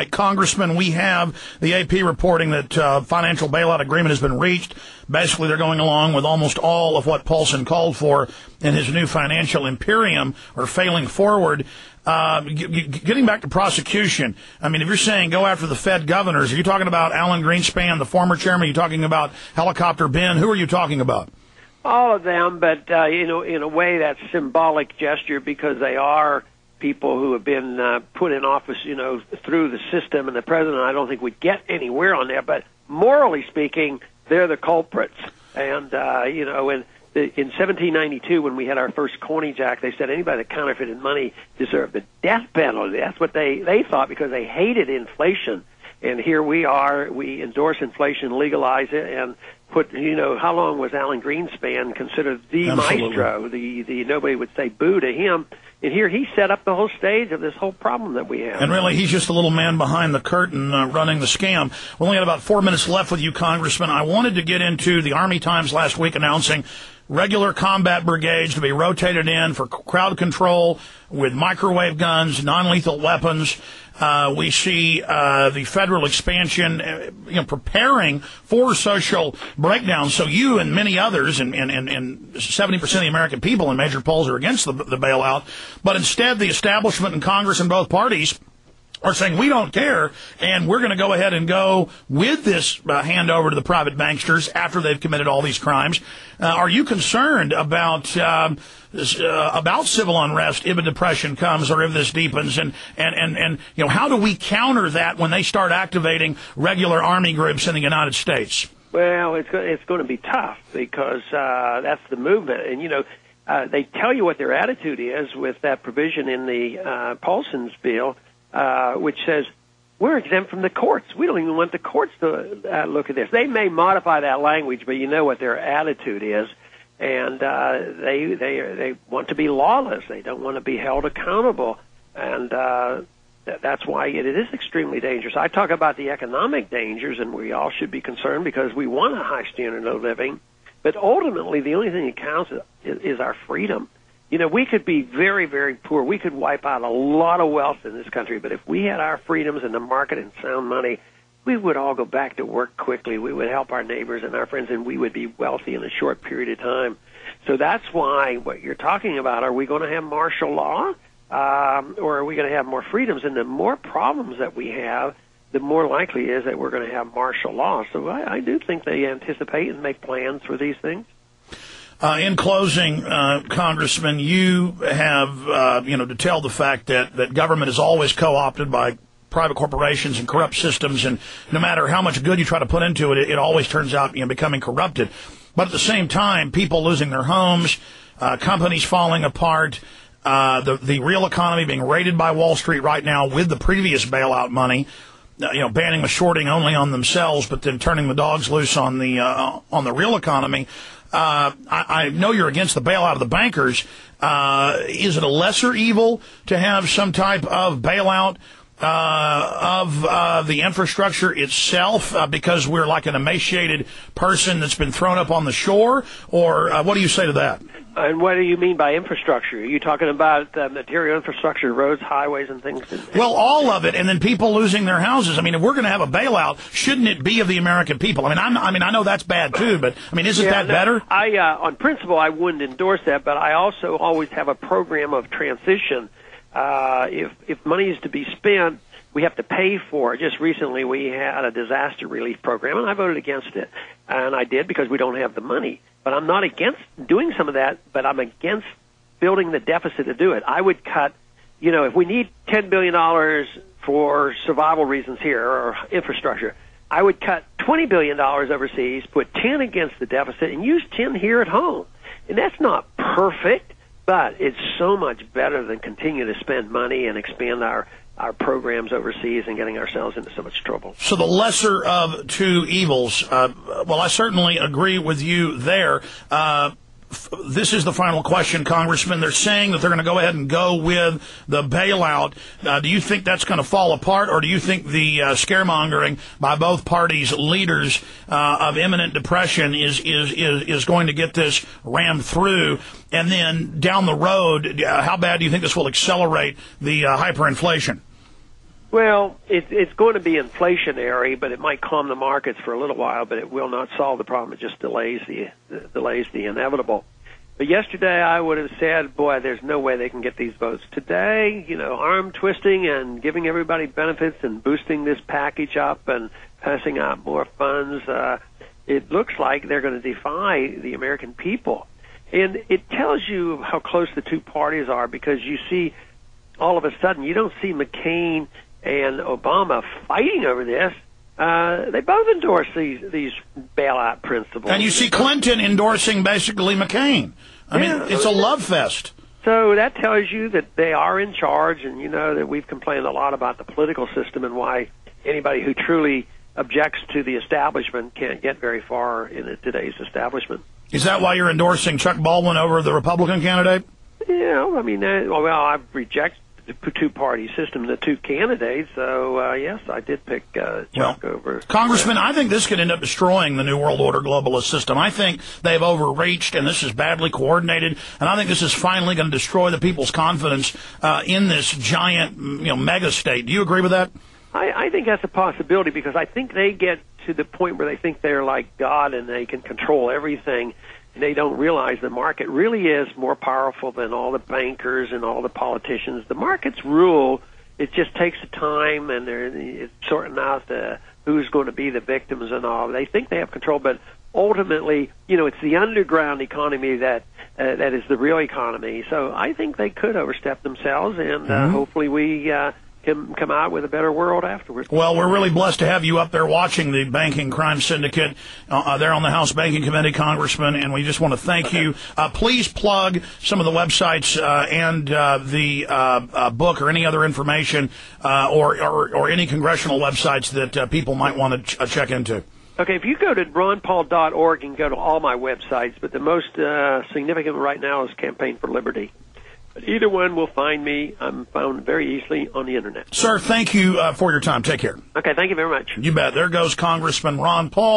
Congressman, we have the AP reporting that financial bailout agreement has been reached. Basically, they're going along with almost all of what Paulson called for in his new financial imperium, or failing forward. Getting back to prosecution, I mean, if you're saying go after the Fed governors, are you talking about Alan Greenspan, the former chairman? Are you talking about Helicopter Ben? Who are you talking about? All of them, but in a way that's symbolic gesture, because they are people who have been put in office, through the system, and the president, I don't think would get anywhere on there. But morally speaking, they're the culprits. And in 1792, when we had our first Coinage Act, they said anybody that counterfeited money deserved the death penalty. That's what they thought, because they hated inflation. And here we are, we endorse inflation, legalize it, and put, how long was Alan Greenspan considered the maestro? The nobody would say boo to him. And here he set up the whole stage of this whole problem that we have. And really, he's just a little man behind the curtain running the scam. We only got about 4 minutes left with you, Congressman. I wanted to get into the Army Times last week announcing regular combat brigades to be rotated in for crowd control with microwave guns, non-lethal weapons. We see the federal expansion, preparing for social breakdown. So you and many others, and 70% of the American people in major polls are against the bailout. But instead, the establishment in Congress and both parties are saying we don't care, and we're going to go ahead and go with this handover to the private banksters after they've committed all these crimes. Are you concerned about civil unrest if a depression comes or if this deepens? And how do we counter that when they start activating regular Army groups in the United States? Well, it's going to be tough, because that's the movement. And, they tell you what their attitude is with that provision in the Paulson's bill, which says we're exempt from the courts. We don't even want the courts to look at this. They may modify that language, but you know what their attitude is, and they want to be lawless. They don't want to be held accountable, and that's why it is extremely dangerous. I talk about the economic dangers, and we all should be concerned because we want a high standard of living, but ultimately the only thing that counts is our freedom. We could be very, very poor. We could wipe out a lot of wealth in this country, but if we had our freedoms in the market and sound money, we would all go back to work quickly. We would help our neighbors and our friends, and we would be wealthy in a short period of time. So that's why what you're talking about, are we going to have martial law, or are we going to have more freedoms? And the more problems that we have, the more likely it is that we're going to have martial law. So I do think they anticipate and make plans for these things. In closing, Congressman, you have, to tell the fact that government is always co-opted by private corporations and corrupt systems, and no matter how much good you try to put into it, it always turns out, becoming corrupted. But at the same time, people losing their homes, companies falling apart, the real economy being raided by Wall Street right now with the previous bailout money, banning the shorting only on themselves, but then turning the dogs loose on the real economy. I know you're against the bailout of the bankers. Is it a lesser evil to have some type of bailout of the infrastructure itself because we're like an emaciated person that's been thrown up on the shore? Or what do you say to that? And what do you mean by infrastructure? Are you talking about material infrastructure, roads, highways, and things? Well, all of it, and then people losing their houses. I mean, if we're going to have a bailout, shouldn't it be of the American people? I know that's bad too, but isn't that better? On principle, I wouldn't endorse that, but I also always have a program of transition. If money is to be spent, we have to pay for it. Just recently, we had a disaster relief program, and I voted against it, and I did because we don't have the money. But I'm not against doing some of that, but I'm against building the deficit to do it. I would cut, if we need $10 billion for survival reasons here or infrastructure, I would cut $20 billion overseas, put 10 against the deficit, and use 10 here at home. And that's not perfect, but it's so much better than continue to spend money and expand our programs overseas and getting ourselves into so much trouble. So the lesser of two evils. Well, I certainly agree with you there. This is the final question, Congressman. They're saying that they're going to go ahead and go with the bailout. Do you think that's going to fall apart, or do you think the scaremongering by both parties' leaders of imminent depression is going to get this rammed through? And then down the road, how bad do you think this will accelerate the hyperinflation? Well, it's going to be inflationary, but it might calm the markets for a little while, but it will not solve the problem. It just delays the inevitable. But yesterday I would have said, boy, there's no way they can get these votes. Today, arm twisting and giving everybody benefits and boosting this package up and passing out more funds, it looks like they're going to defy the American people. And it tells you how close the two parties are, because you see, all of a sudden, you don't see McCain and Obama fighting over this. They both endorse these bailout principles. And you see Clinton endorsing basically McCain. I mean, it's a love fest. So that tells you that they are in charge, and you know that we've complained a lot about the political system and why anybody who truly objects to the establishment can't get very far in today's establishment. Is that why you're endorsing Chuck Baldwin over the Republican candidate? Yeah, I mean, I reject the two-party system, the two candidates, so yes, I did pick Chuck over. Congressman, I think this could end up destroying the New World Order globalist system. I think they've overreached, and this is badly coordinated, and I think this is finally going to destroy the people's confidence in this giant, mega state. Do you agree with that? I think that's a possibility, because I think they get to the point where they think they're like God and they can control everything. They don't realize the market really is more powerful than all the bankers and all the politicians. The markets rule. It just takes time, and it's sorting out who's going to be the victims and all. They think they have control, but ultimately, it's the underground economy that is the real economy. So I think they could overstep themselves, and hopefully we can come out with a better world afterwards. Well, we're really blessed to have you up there watching the banking crime syndicate there on the House Banking Committee, Congressman, and we just want to thank you. Please plug some of the websites and the book or any other information or any congressional websites that people might want to check into. Okay, if you go to ronpaul.org, you can go to all my websites, but the most significant right now is Campaign for Liberty. But either one will find me. I'm found very easily on the Internet. Sir, thank you for your time. Take care. Okay, thank you very much. You bet. There goes Congressman Ron Paul.